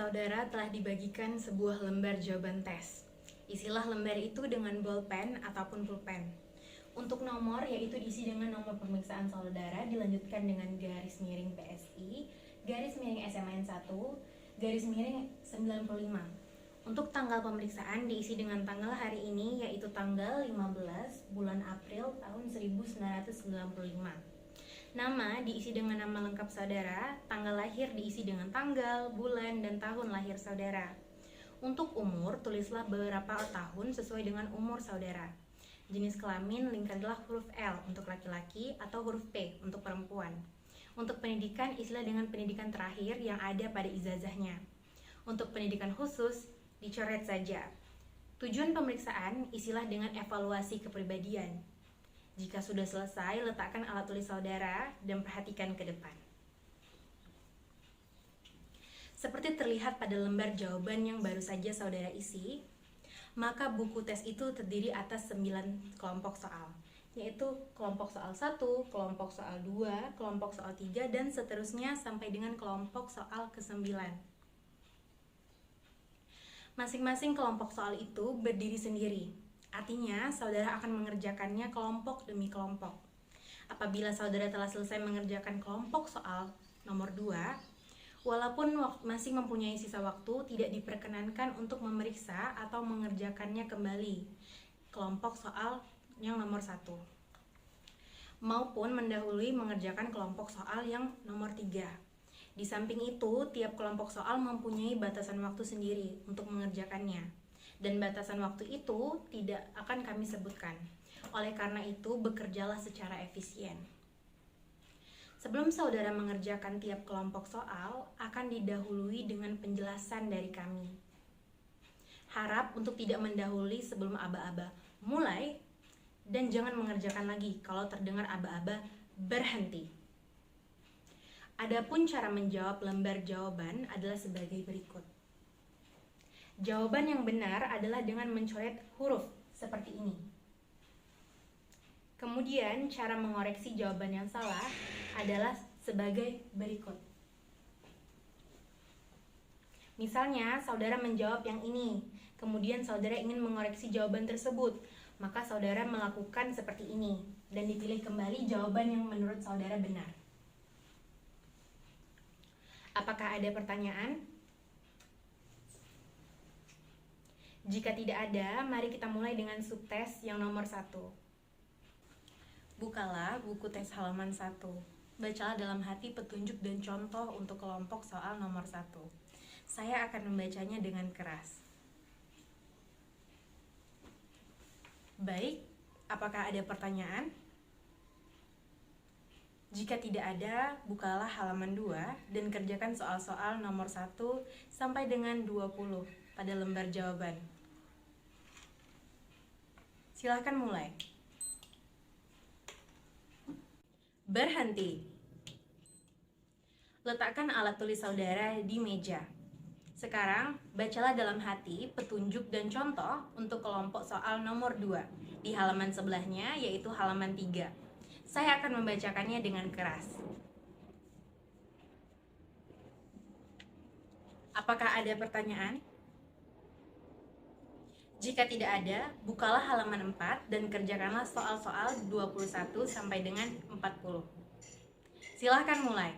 saudara telah dibagikan sebuah lembar jawaban tes. Isilah lembar itu dengan bolpen ataupun pulpen. Untuk nomor, yaitu diisi dengan nomor pemeriksaan saudara, dilanjutkan dengan garis miring PSI, garis miring SMN 1, garis miring 95. Untuk tanggal pemeriksaan diisi dengan tanggal hari ini, yaitu tanggal 15 bulan April tahun 1995. Nama diisi dengan nama lengkap saudara, tanggal lahir diisi dengan tanggal, bulan, dan tahun lahir saudara. Untuk umur, tulislah beberapa tahun sesuai dengan umur saudara. Jenis kelamin lingkarilah huruf L untuk laki-laki atau huruf P untuk perempuan. Untuk pendidikan, isilah dengan pendidikan terakhir yang ada pada ijazahnya. Untuk pendidikan khusus, dicoret saja. Tujuan pemeriksaan, isilah dengan evaluasi kepribadian. Jika sudah selesai, letakkan alat tulis saudara dan perhatikan ke depan. Seperti terlihat pada lembar jawaban yang baru saja saudara isi, maka buku tes itu terdiri atas 9 kelompok soal, yaitu kelompok soal 1, kelompok soal 2, kelompok soal 3, dan seterusnya sampai dengan kelompok soal ke-9. Masing-masing kelompok soal itu berdiri sendiri. Artinya, saudara akan mengerjakannya kelompok demi kelompok. Apabila saudara telah selesai mengerjakan kelompok soal nomor 2, walaupun masih mempunyai sisa waktu, tidak diperkenankan untuk memeriksa atau mengerjakannya kembali kelompok soal yang nomor 1, maupun mendahului mengerjakan kelompok soal yang nomor 3. Di samping itu, tiap kelompok soal mempunyai batasan waktu sendiri untuk mengerjakannya. Dan batasan waktu itu tidak akan kami sebutkan. Oleh karena itu, bekerjalah secara efisien. Sebelum saudara mengerjakan tiap kelompok soal, akan didahului dengan penjelasan dari kami. Harap untuk tidak mendahului sebelum aba-aba mulai, dan jangan mengerjakan lagi kalau terdengar aba-aba berhenti. Adapun cara menjawab lembar jawaban adalah sebagai berikut. Jawaban yang benar adalah dengan mencoret huruf seperti ini. Kemudian cara mengoreksi jawaban yang salah adalah sebagai berikut. Misalnya, saudara menjawab yang ini, kemudian saudara ingin mengoreksi jawaban tersebut, maka saudara melakukan seperti ini, dan dipilih kembali jawaban yang menurut saudara benar. Apakah ada pertanyaan? Jika tidak ada, mari kita mulai dengan subtes yang nomor 1. Bukalah buku tes halaman 1. Bacalah dalam hati petunjuk dan contoh untuk kelompok soal nomor 1. Saya akan membacanya dengan keras. Baik, apakah ada pertanyaan? Jika tidak ada, bukalah halaman 2 dan kerjakan soal-soal nomor 1 sampai dengan 20 pada lembar jawaban. Silakan mulai. Berhenti. Letakkan alat tulis saudara di meja. Sekarang, bacalah dalam hati petunjuk dan contoh untuk kelompok soal nomor 2 di halaman sebelahnya, yaitu halaman 3. Saya akan membacakannya dengan keras. Apakah ada pertanyaan? Jika tidak ada, bukalah halaman 4 dan kerjakanlah soal-soal 21 sampai dengan 40. Silahkan mulai.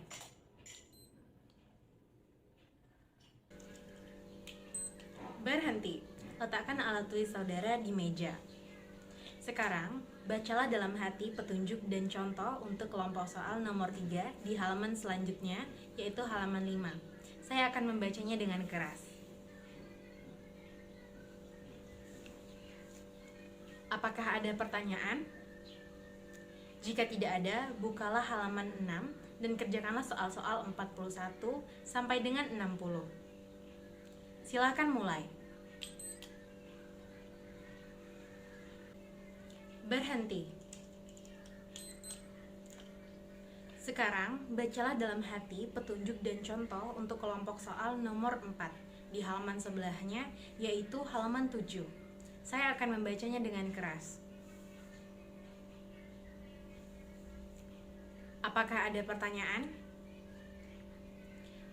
Berhenti. Letakkan alat tulis saudara di meja. Sekarang, bacalah dalam hati petunjuk dan contoh untuk kelompok soal nomor 3 di halaman selanjutnya, yaitu halaman 5. Saya akan membacanya dengan keras. Apakah ada pertanyaan? Jika tidak ada, bukalah halaman 6 dan kerjakanlah soal-soal 41 sampai dengan 60. Silakan mulai. Berhenti. Sekarang, bacalah dalam hati petunjuk dan contoh untuk kelompok soal nomor 4 di halaman sebelahnya, yaitu halaman 7. Saya akan membacanya dengan keras. Apakah ada pertanyaan?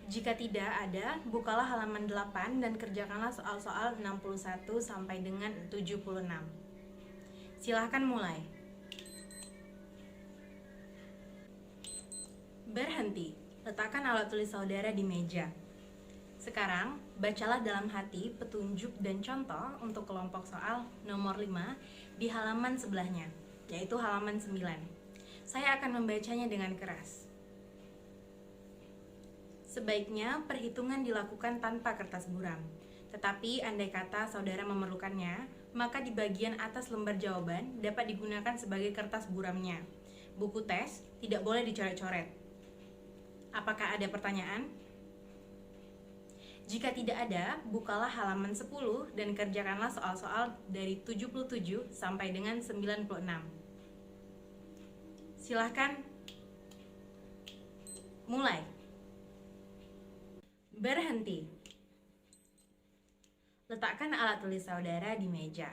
Jika tidak ada, bukalah halaman 8 dan kerjakanlah soal-soal 61 sampai dengan 76. Silahkan mulai. Berhenti. Letakkan alat tulis saudara di meja. Sekarang, bacalah dalam hati petunjuk dan contoh untuk kelompok soal nomor 5 di halaman sebelahnya, yaitu halaman 9. Saya akan membacanya dengan keras. Sebaiknya perhitungan dilakukan tanpa kertas buram. Tetapi andai kata saudara memerlukannya, maka di bagian atas lembar jawaban dapat digunakan sebagai kertas buramnya. Buku tes tidak boleh dicoret-coret. Apakah ada pertanyaan? Jika tidak ada, bukalah halaman 10 dan kerjakanlah soal-soal dari 77 sampai dengan 96. Silahkan mulai. Berhenti. Letakkan alat tulis saudara di meja.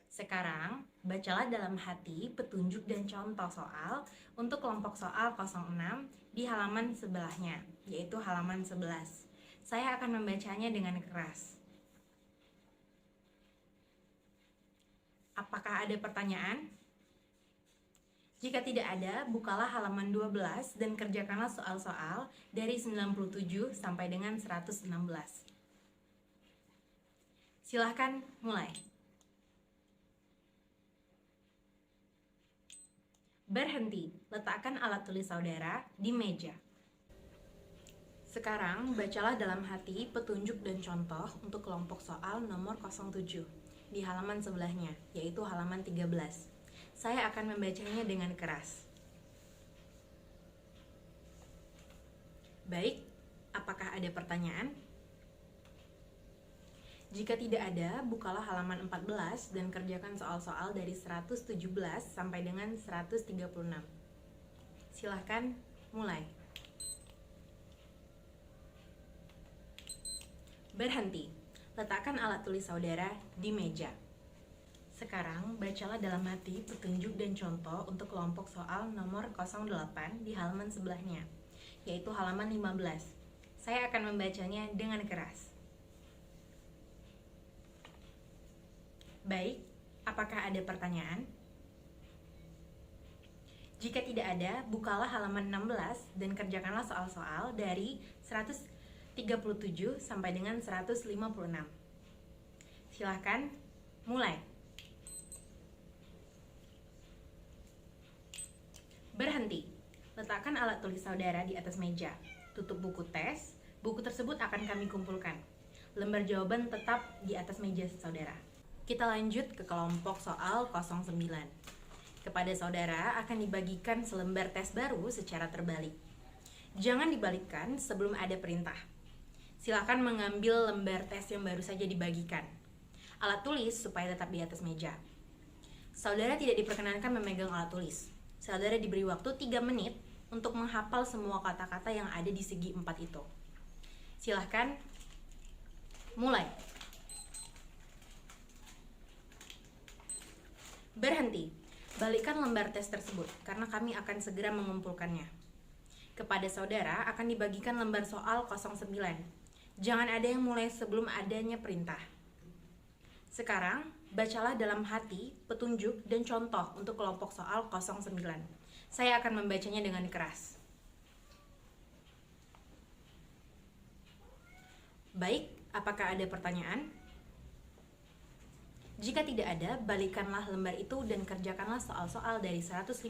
Sekarang, bacalah dalam hati petunjuk dan contoh soal untuk kelompok soal 06 di halaman sebelahnya, yaitu halaman 11. Saya akan membacanya dengan keras. Apakah ada pertanyaan? Jika tidak ada, bukalah halaman 12 dan kerjakanlah soal-soal dari 97 sampai dengan 116. Silahkan mulai. Berhenti. Letakkan alat tulis saudara di meja. Sekarang, bacalah dalam hati petunjuk dan contoh untuk kelompok soal nomor 07 di halaman sebelahnya, yaitu halaman 13. Saya akan membacanya dengan keras. Baik, apakah ada pertanyaan? Jika tidak ada, bukalah halaman 14 dan kerjakan soal-soal dari 117 sampai dengan 136. Silahkan mulai. Berhenti. Letakkan alat tulis saudara di meja. Sekarang, bacalah dalam hati petunjuk dan contoh untuk kelompok soal nomor 08 di halaman sebelahnya, yaitu halaman 15. Saya akan membacanya dengan keras. Baik, apakah ada pertanyaan? Jika tidak ada, bukalah halaman 16 dan kerjakanlah soal-soal dari 137 sampai dengan 156. Silahkan mulai. Berhenti. Letakkan alat tulis saudara di atas meja. Tutup buku tes. Buku tersebut akan kami kumpulkan. Lembar jawaban tetap di atas meja saudara. Kita lanjut ke kelompok soal 09. Kepada saudara akan dibagikan selembar tes baru secara terbalik. Jangan dibalikkan sebelum ada perintah. Silakan mengambil lembar tes yang baru saja dibagikan. Alat tulis supaya tetap di atas meja. Saudara tidak diperkenankan memegang alat tulis. Saudara diberi waktu 3 menit untuk menghafal semua kata-kata yang ada di segi 4 itu. Silahkan mulai. Berhenti. Balikkan lembar tes tersebut karena kami akan segera mengumpulkannya. Kepada saudara akan dibagikan lembar soal 09. Jangan ada yang mulai sebelum adanya perintah. Sekarang, bacalah dalam hati petunjuk dan contoh untuk kelompok soal 09. Saya akan membacanya dengan keras. Baik, apakah ada pertanyaan? Jika tidak ada, balikanlah lembar itu dan kerjakanlah soal-soal dari 157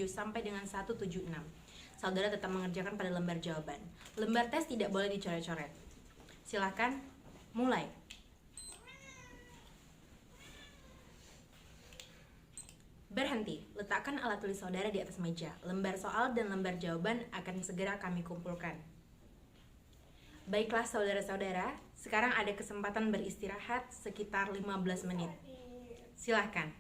sampai dengan 176. Saudara tetap mengerjakan pada lembar jawaban. Lembar tes tidak boleh dicoret-coret. Silakan mulai. Berhenti. Letakkan alat tulis saudara di atas meja. Lembar soal dan lembar jawaban akan segera kami kumpulkan. Baiklah saudara-saudara, sekarang ada kesempatan beristirahat sekitar 15 menit. Silahkan.